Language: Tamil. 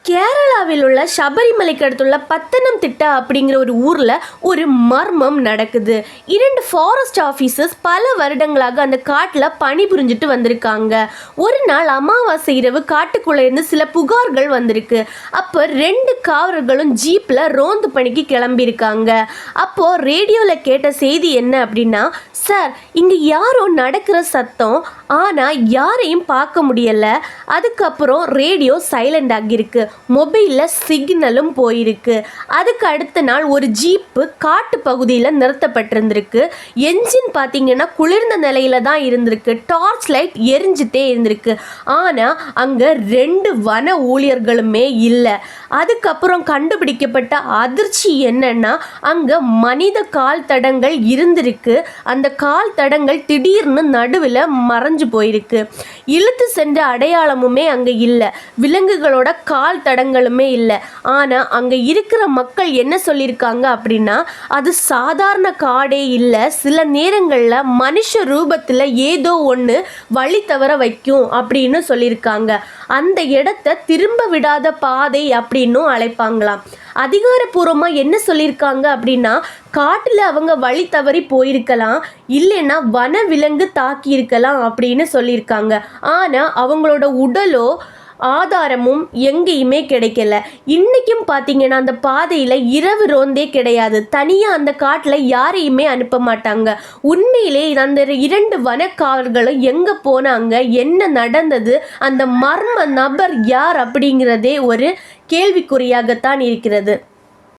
கேரளாவில் உள்ள சபரிமலைக்கு அடுத்துள்ள பத்தனம்திட்டா அப்படிங்கிற ஒரு ஊரில் ஒரு மர்மம் நடக்குது. 2 ஃபாரஸ்ட் ஆஃபீஸர்ஸ் பல வருடங்களாக அந்த காட்டில் பணிபுரிஞ்சிட்டு வந்திருக்காங்க. ஒரு நாள் அமாவாசை இரவு காட்டுக்குள்ளே இருந்து சில புகார்கள் வந்திருக்கு. அப்போ 2 காவலர்களும் ஜீப்பில் ரோந்து பணிக்கு கிளம்பியிருக்காங்க. அப்போது ரேடியோவில் கேட்ட செய்தி என்ன அப்படின்னா, சார் இங்கே யாரோ நடக்கிற சத்தம், ஆனால் யாரையும் பார்க்க முடியலை. அதுக்கப்புறம் ரேடியோ சைலண்ட் ஆகியிருக்கு, மொபைலில் சிக்னலும் போயிருக்கு. அதுக்கு அடுத்த நாள் ஒரு ஜீப்பு காட்டு பகுதியில் நிறுத்தப்பட்டிருந்திருக்கு. என்ஜின் பார்த்தீங்கன்னா குளிர்ந்த நிலையில தான் இருந்திருக்கு. டார்ச் லைட் எரிஞ்சிட்டே இருந்திருக்கு. ஆனால் அங்கே 2 வன ஊழியர்களுமே இல்லை. அதுக்கப்புறம் கண்டுபிடிக்கப்பட்ட அதிர்ச்சி என்னன்னா, அங்கே மனித கால் தடங்கள் இருந்திருக்கு. அந்த கால் தடங்கள் திடீர்னு நடுவில் மறைஞ்சு போயிருக்கு. இழுத்து சென்ற அடையாளமுமே அங்கே இல்லை. விலங்குகளோட கால் தடங்களுமே இல்லை. ஆனால் அங்கே இருக்கிற மக்கள் என்ன சொல்லியிருக்காங்க அப்படின்னா, அது சாதாரண காடே இல்லை, சில நேரங்களில் மனுஷ ரூபத்தில் ஏதோ ஒன்று வழி தவற வைக்கும் அப்படின்னு சொல்லியிருக்காங்க. அந்த இடத்த திரும்ப விடாத பாதை அப்படின்னும் அழைப்பாங்களாம். அதிகாரப்பூர்வமாக என்ன சொல்லியிருக்காங்க அப்படின்னா, காட்டில் அவங்க வழி தவறி போயிருக்கலாம், இல்லைன்னா வன விலங்கு தாக்கி இருக்கலாம் அப்படின்னு சொல்லியிருக்காங்க. ஆனால் அவங்களோட உடலோ ஆதாரமும் எங்கேயுமே கிடைக்கல. இன்றைக்கும் பார்த்தீங்கன்னா அந்த பாதையில் இரவு ரோந்தே கிடையாது. தனியாக அந்த காட்டில் யாரையுமே அனுப்ப மாட்டாங்க. உண்மையிலே அந்த 2 வனக்காவலர்களும் எங்கே போனாங்க, என்ன நடந்தது, அந்த மர்ம நபர் யார் அப்படிங்கிறதே ஒரு கேள்விக்குறியாகத்தான் இருக்கிறது.